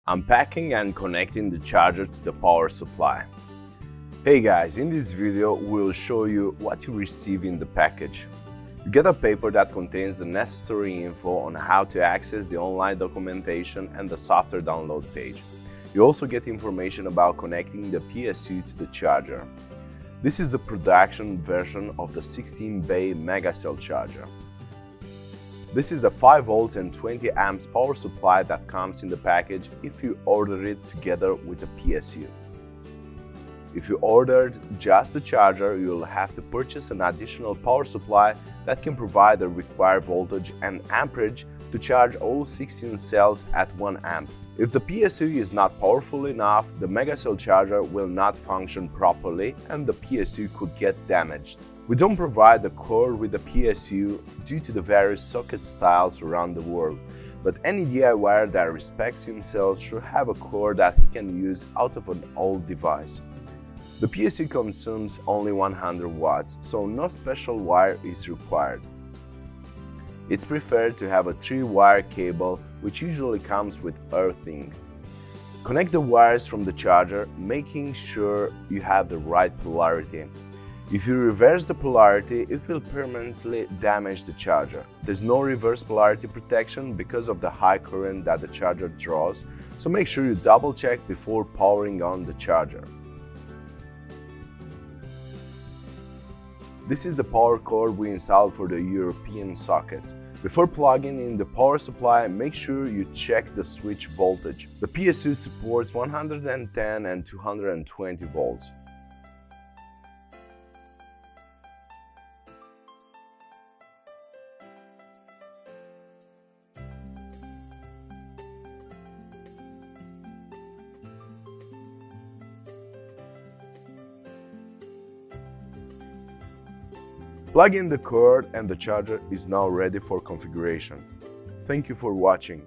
Unpacking and connecting the charger to the power supply. Hey guys, in this video we'll show you what you receive in the package. You get a paper that contains the necessary info on how to access the online documentation and the software download page. You also get information about connecting the PSU to the charger. This is the production version of the 16-bay megacell charger. This is the 5 volts and 20 amps power supply that comes in the package if you order it together with the PSU. If you ordered just the charger, you'll have to purchase an additional power supply that can provide the required voltage and amperage to charge all 16 cells at 1 amp. If the PSU is not powerful enough, the megacell charger will not function properly and the PSU could get damaged. We don't provide the cord with the PSU due to the various socket styles around the world, but any DIYer that respects himself should have a cord that he can use out of an old device. The PSU consumes only 100 watts, so no special wire is required. It's preferred to have a 3-wire cable, which usually comes with earthing. Connect the wires from the charger, making sure you have the right polarity. If you reverse the polarity, it will permanently damage the charger. There's no reverse polarity protection because of the high current that the charger draws, so make sure you double check before powering on the charger. This is the power cord we installed for the European sockets. Before plugging in the power supply, make sure you check the switch voltage. The PSU supports 110 and 220 volts. Plug in the cord and the charger is now ready for configuration. Thank you for watching.